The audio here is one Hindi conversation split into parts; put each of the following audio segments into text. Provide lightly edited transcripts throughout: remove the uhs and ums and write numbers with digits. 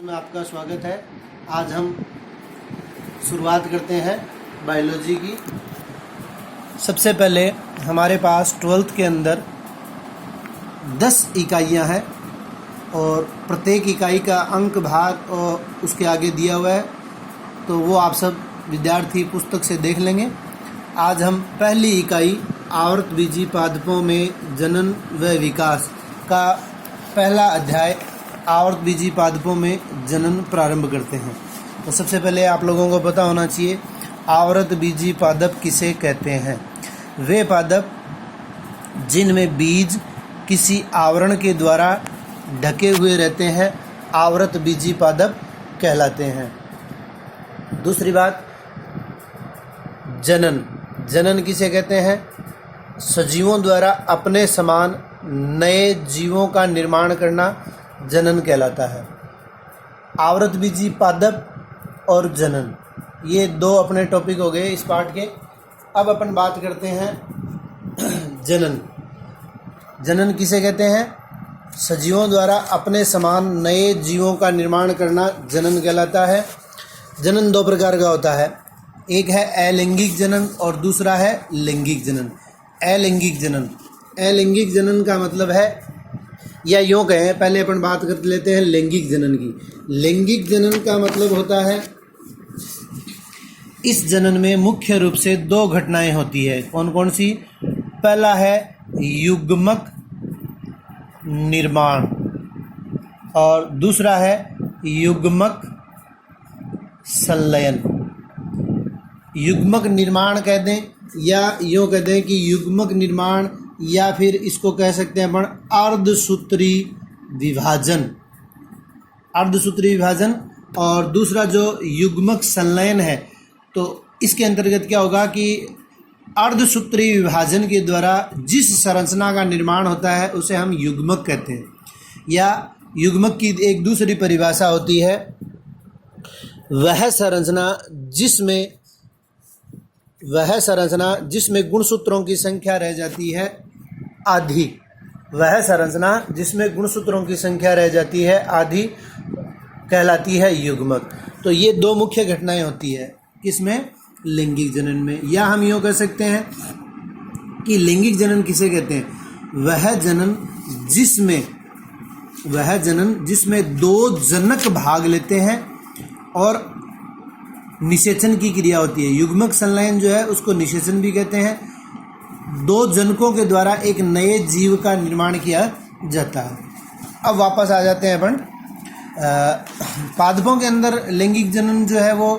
में आपका स्वागत है। आज हम शुरुआत करते हैं बायोलॉजी की। सबसे पहले हमारे पास 12th के अंदर 10 इकाइयां हैं और प्रत्येक इकाई का अंक भाग और उसके आगे दिया हुआ है, तो वो आप सब विद्यार्थी पुस्तक से देख लेंगे। आज हम पहली इकाई आवर्तबीजी पादपों में जनन व विकास का पहला अध्याय आवर्तबीजी पादपों में जनन प्रारंभ करते हैं। तो सबसे पहले आप लोगों को पता होना चाहिए आवर्तबीजी पादप किसे कहते हैं। वे पादप जिनमें बीज किसी आवरण के द्वारा ढके हुए रहते हैं आवर्तबीजी पादप कहलाते हैं। दूसरी बात, जनन किसे कहते हैं? सजीवों द्वारा अपने समान नए जीवों का निर्माण करना जनन कहलाता है। आवर्तबीजी पादप और जनन, ये दो अपने टॉपिक हो गए इस पाठ के। अब अपन बात करते हैं जनन किसे कहते हैं? सजीवों द्वारा अपने समान नए जीवों का निर्माण करना जनन कहलाता है। जनन दो प्रकार का होता है, एक है अलैंगिक जनन और दूसरा है लैंगिक जनन। अलैंगिक जनन का मतलब है, या यूँ कहें, पहले अपन बात कर लेते हैं लैंगिक जनन की। लैंगिक जनन का मतलब होता है, इस जनन में मुख्य रूप से दो घटनाएं होती है। कौन कौन सी? पहला है युग्मक निर्माण और दूसरा है युग्मक संलयन। युग्मक निर्माण कह दें या यूँ कह दें कि युग्मक निर्माण, या फिर इसको कह सकते हैं अपन अर्धसूत्री विभाजन। और दूसरा जो युग्मक संलयन है, तो इसके अंतर्गत क्या होगा कि अर्धसूत्री विभाजन के द्वारा जिस संरचना का निर्माण होता है उसे हम युग्मक कहते हैं। या युग्मक की एक दूसरी परिभाषा होती है, वह संरचना जिसमें गुणसूत्रों की संख्या रह जाती है आधी। वह संरचना जिसमें गुणसूत्रों की संख्या रह जाती है आधी कहलाती है युग्मक। तो ये दो मुख्य घटनाएं होती है किसमें? लैंगिक जनन में। या हम यूँ कह सकते हैं कि लैंगिक जनन किसे कहते हैं? वह जनन जिसमें दो जनक भाग लेते हैं और निषेचन की क्रिया होती है। युग्मक संलयन जो है उसको निषेचन भी कहते हैं। दो जनकों के द्वारा एक नए जीव का निर्माण किया जाता है। अब वापस आ जाते हैं अपन पादपों के अंदर। लैंगिक जनन जो है वो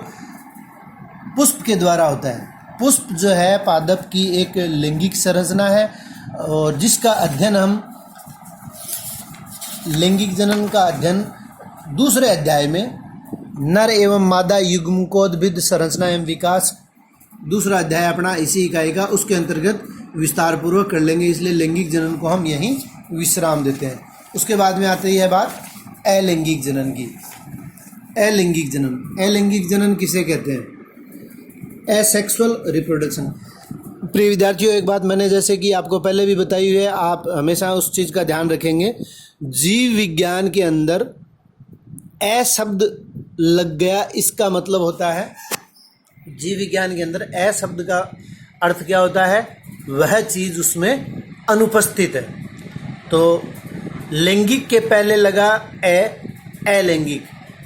पुष्प के द्वारा होता है। पुष्प जो है पादप की एक लैंगिक संरचना है और जिसका अध्ययन हम लैंगिक जनन का अध्ययन दूसरे अध्याय में नर एवं मादा युग्मकोद्भिद संरचना एवं विकास, दूसरा अध्याय अपना इसी इकाई का, उसके अंतर्गत विस्तार पूर्वक कर लेंगे। इसलिए लैंगिक जनन को हम यहीं विश्राम देते हैं। उसके बाद में आती है बात अलैंगिक जनन की। अलैंगिक जनन किसे कहते हैं? Asexual reproduction. प्रिय विद्यार्थियों, एक बात मैंने जैसे कि आपको पहले भी बताई हुई है, आप हमेशा उस चीज़ का ध्यान रखेंगे। जीव विज्ञान के अंदर ए शब्द लग गया, इसका मतलब होता है, जीव विज्ञान के अंदर ए शब्द का अर्थ क्या होता है? वह चीज़ उसमें अनुपस्थित है। तो लैंगिक के पहले लगा अलैंगिक।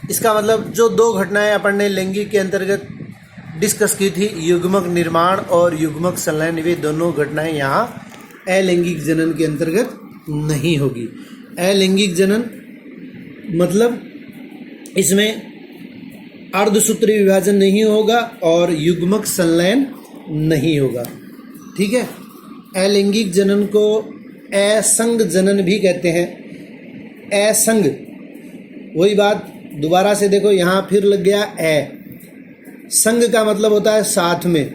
इसका मतलब जो दो घटनाएं अपन ने लैंगिक के अंतर्गत डिस्कस की थी, युग्मक निर्माण और युग्मक संलयन, वे दोनों घटनाएं यहाँ अलैंगिक जनन के अंतर्गत नहीं होगी। अलैंगिक जनन मतलब इसमें अर्धसूत्री विभाजन नहीं होगा और युग्मक संलयन नहीं होगा। ठीक है। अलैंगिक जनन को असंग जनन भी कहते हैं। असंग, वही बात दोबारा से देखो, यहाँ फिर लग गया संग का मतलब होता है साथ में।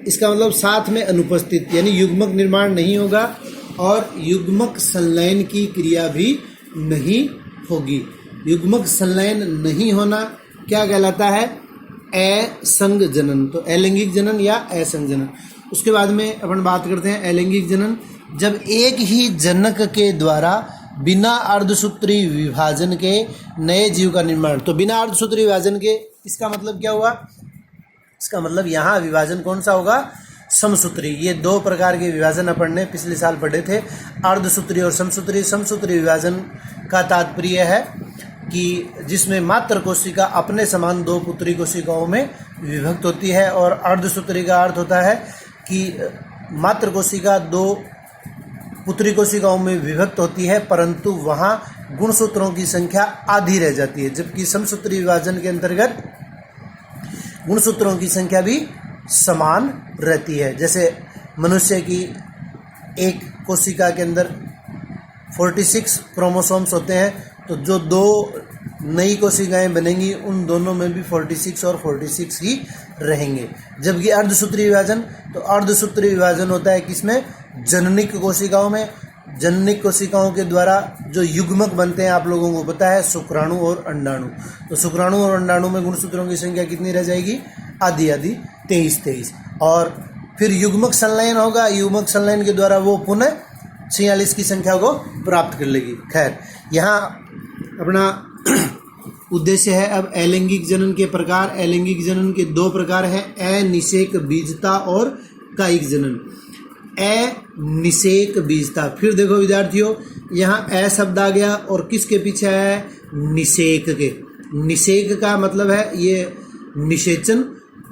इसका मतलब साथ में अनुपस्थित, यानी युग्मक निर्माण नहीं होगा और युग्मक संलयन की क्रिया भी नहीं होगी। युग्मक संलयन नहीं होना क्या कहलाता है? असंग जनन। तो अलैंगिक जनन या असंग जनन। उसके बाद में अपन बात करते हैं अलैंगिक जनन, जब एक ही जनक के द्वारा बिना अर्धसूत्री विभाजन के नए जीव का निर्माण। तो बिना अर्धसूत्री विभाजन के इसका मतलब क्या हुआ? इसका मतलब यहाँ विभाजन कौन सा होगा? समसूत्री। ये दो प्रकार के विभाजन अपन ने पिछले साल पढ़े थे, अर्धसूत्री और समसूत्री। समसूत्री विभाजन का तात्पर्य है कि जिसमें मात्र कोशिका अपने समान दो पुत्री कोशिकाओं में विभक्त होती है, और अर्धसूत्री का अर्थ होता है कि मात्र कोशिका दो पुत्री कोशिकाओं में विभक्त होती है, परंतु वहाँ गुणसूत्रों की संख्या आधी रह जाती है, जबकि समसूत्री विभाजन के अंतर्गत गुणसूत्रों की संख्या भी समान रहती है। जैसे मनुष्य की एक कोशिका के अंदर 46 क्रोमोसोम्स होते हैं, तो जो दो नई कोशिकाएं बनेंगी उन दोनों में भी 46 और 46 ही रहेंगे। जबकि अर्धसूत्री विभाजन, तो अर्धसूत्री विभाजन होता है किसमें? जननिक कोशिकाओं में। जननिक कोशिकाओं के द्वारा जो युग्मक बनते हैं आप लोगों को पता है, शुक्राणु और अंडाणु। तो शुक्राणु और अंडाणु में गुणसूत्रों की संख्या कितनी रह जाएगी? आधी आधी, 23। और फिर युग्मक संलयन होगा, युग्मक संलयन के द्वारा वो पुनः 46 की संख्या को प्राप्त कर लेगी। खैर, यहाँ अपना उद्देश्य है अब अलैंगिक जनन के प्रकार। अलैंगिक जनन के दो प्रकार हैं, अनिषेक बीजता और कायिक जनन। अनिषेक बीजता, फिर देखो विद्यार्थियों, यहाँ अ शब्द आ गया और किसके पीछे है? निषेक के। निषेक का मतलब है ये निषेचन,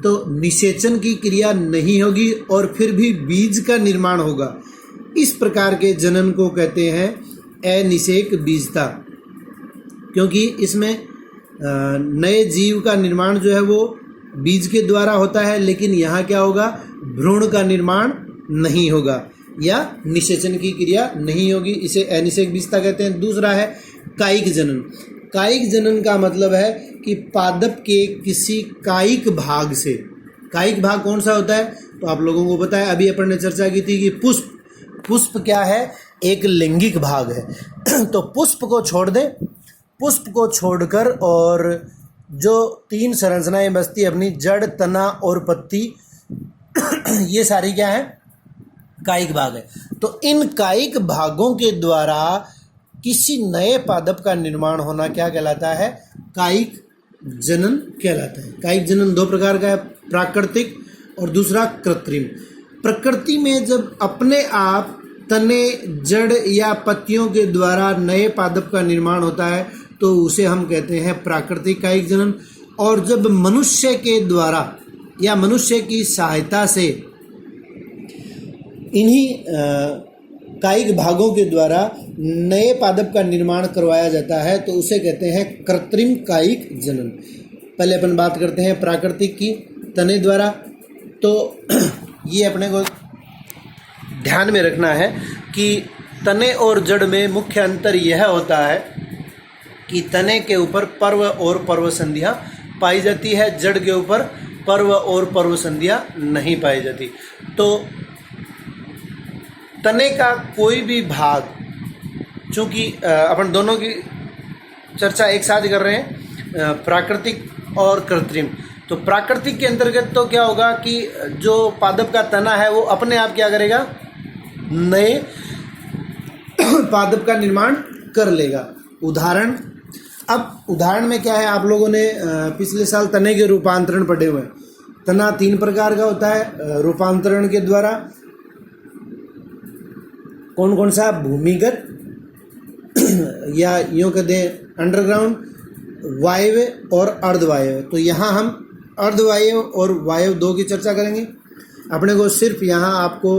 तो निषेचन की क्रिया नहीं होगी और फिर भी बीज का निर्माण होगा। इस प्रकार के जनन को कहते हैं अनिषेक बीजता, क्योंकि इसमें नए जीव का निर्माण जो है वो बीज के द्वारा होता है, लेकिन यहाँ क्या होगा? भ्रूण का निर्माण नहीं होगा या निषेचन की क्रिया नहीं होगी, इसे अनिषेक बीजता कहते हैं। दूसरा है कायिक जनन। कायिक जनन का मतलब है कि पादप के किसी कायिक भाग से। कायिक भाग कौन सा होता है? तो आप लोगों को पता है, अभी अपन ने चर्चा की थी कि पुष्प। पुष्प क्या है? एक लैंगिक भाग है। तो पुष्प को छोड़ दें, पुष्प को छोड़कर और जो 3 संरचनाएं बचती है अपनी, जड़, तना और पत्ती, ये सारी क्या है? कायिक भाग है। तो इन कायिक भागों के द्वारा किसी नए पादप का निर्माण होना क्या कहलाता है? कायिक जनन कहलाता है। कायिक जनन दो प्रकार का है, प्राकृतिक और दूसरा कृत्रिम। प्रकृति में जब अपने आप तने, जड़ या पत्तियों के द्वारा नए पादप का निर्माण होता है तो उसे हम कहते हैं प्राकृतिक कायिक जनन। और जब मनुष्य के द्वारा या मनुष्य की सहायता से इन्हीं कायिक भागों के द्वारा नए पादप का निर्माण करवाया जाता है तो उसे कहते हैं कृत्रिम कायिक जनन। पहले अपन बात करते हैं प्राकृतिक की, तने द्वारा। तो ये अपने को ध्यान में रखना है कि तने और जड़ में मुख्य अंतर यह होता है कि तने के ऊपर पर्व और पर्व संधियाँ पाई जाती है, जड़ के ऊपर पर्व और पर्व संधियाँ नहीं पाई जाती। तो तने का कोई भी भाग, चूँकि अपन दोनों की चर्चा एक साथ ही कर रहे हैं, प्राकृतिक और कृत्रिम। तो प्राकृतिक के अंतर्गत तो क्या होगा कि जो पादप का तना है वो अपने आप क्या करेगा? नए पादप का निर्माण कर लेगा। उदाहरण, अब उदाहरण में क्या है, आप लोगों ने पिछले साल तने के रूपांतरण पढ़े हुए हैं। तना 3 प्रकार का होता है रूपांतरण के द्वारा। कौन कौन सा? भूमिगत या यूँ कहते हैं अंडरग्राउंड, वायव्य और अर्धवायव्य। तो यहाँ हम अर्धवायव्य और वायव्य 2 की चर्चा करेंगे। अपने को सिर्फ यहाँ आपको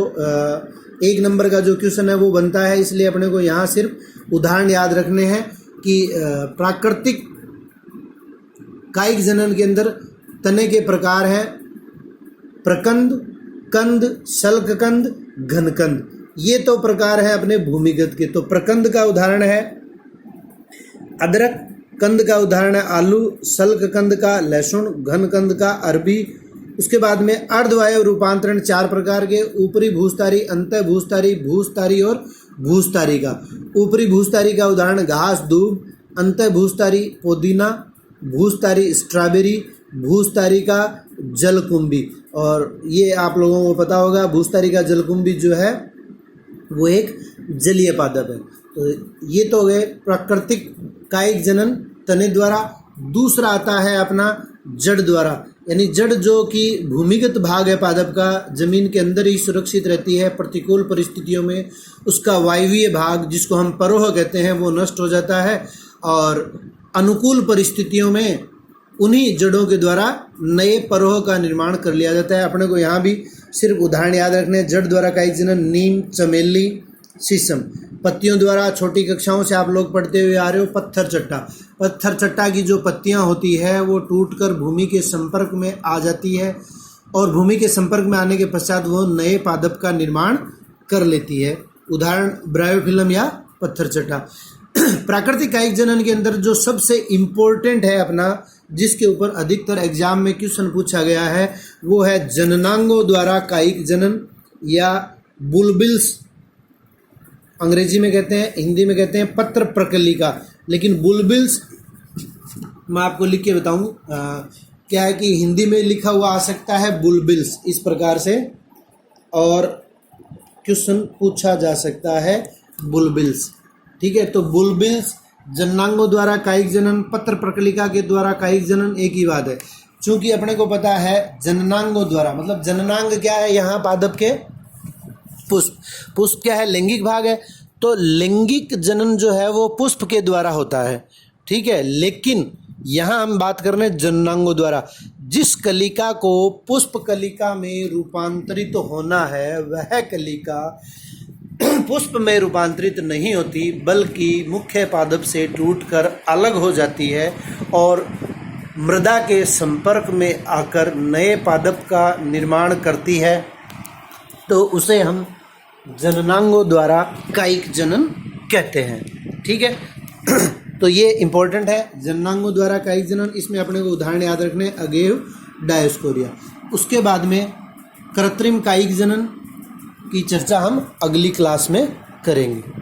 1 नंबर का जो क्वेश्चन है वो बनता है, इसलिए अपने को यहाँ सिर्फ उदाहरण याद रखने हैं कि प्राकृतिक कायिक जनन के अंदर तने के प्रकार हैं प्रकंद, कंद, शल्ककंद, घनकंद। ये तो प्रकार है अपने भूमिगत के। तो प्रकंद का उदाहरण है अदरक, कंद का उदाहरण है आलू, शल्ककंद का लहसुन, घनकंद का अरबी। उसके बाद में अर्धवायव रूपांतरण 4 प्रकार के, ऊपरी भूस्तारी, अंतः भूस्तारी, भूस्तारी और भूस्तारी का। ऊपरी भूस्तारी का उदाहरण घास, दूब, अंतः भूस्तारी पुदीना, भूस्तारी स्ट्रॉबेरी, भूस्तारी का जलकुंभी। और ये आप लोगों को पता होगा, भूस्तारी का जलकुंभी जो है वो एक जलीय पादप है। तो ये तो हो गए प्राकृतिक कायिक जनन तने द्वारा। दूसरा आता है अपना जड़ द्वारा, यानी जड़ जो कि भूमिगत भाग है पादप का, जमीन के अंदर ही सुरक्षित रहती है। प्रतिकूल परिस्थितियों में उसका वायवीय भाग जिसको हम परोह कहते हैं वो नष्ट हो जाता है, और अनुकूल परिस्थितियों में उन्हीं जड़ों के द्वारा नए परोह का निर्माण कर लिया जाता है। अपने को यहाँ भी सिर्फ उदाहरण याद रखने हैं। जड़ द्वारा कायिक जनन नीम, चमेली, शीशम। पत्तियों द्वारा छोटी कक्षाओं से आप लोग पढ़ते हुए आ रहे हो पत्थर चट्टा। पत्थर चट्टा की जो पत्तियां होती है वो टूटकर भूमि के संपर्क में आ जाती है, और भूमि के संपर्क में आने के पश्चात वो नए पादप का निर्माण कर लेती है। उदाहरण ब्रायोफिल्म या पत्थर चट्टा। प्राकृतिक कायिक जनन के अंदर जो सबसे इम्पोर्टेंट है अपना, जिसके ऊपर अधिकतर एग्जाम में क्वेश्चन पूछा गया है, वो है जननांगों द्वारा कायिक जनन या बुलबिल्स। अंग्रेजी में कहते हैं, हिंदी में कहते हैं पत्र प्रकलिका, लेकिन बुलबिल्स मैं आपको लिख के बताऊं क्या है कि हिंदी में लिखा हुआ आ सकता है बुलबिल्स इस प्रकार से, और क्वेश्चन पूछा जा सकता है बुलबिल्स। ठीक है, तो बुलबिल्स, जननांगों द्वारा कायिक जनन, पत्र प्रकलिका के द्वारा कायिक जनन एक ही बात है। चूंकि अपने को पता है जननांगों द्वारा, मतलब जननांग क्या है यहाँ पादप के, पुष्प। पुष्प क्या है, लैंगिक भाग है, तो लैंगिक जनन जो है वो पुष्प के द्वारा होता है। ठीक है, लेकिन यहाँ हम बात कर रहे हैं जननांगों द्वारा। जिस कलिका को पुष्प कलिका में रूपांतरित होना है वह कलिका पुष्प में रूपांतरित नहीं होती, बल्कि मुख्य पादप से टूटकर अलग हो जाती है और मृदा के संपर्क में आकर नए पादप का निर्माण करती है, तो उसे हम जननांगों द्वारा कायिक जनन कहते हैं। ठीक है, तो ये इम्पोर्टेंट है, जननांगों द्वारा कायिक जनन। इसमें अपने को उदाहरण याद रखने, अगेव, डायोस्कोरिया। उसके बाद में कृत्रिम कायिक जनन की चर्चा हम अगली क्लास में करेंगे।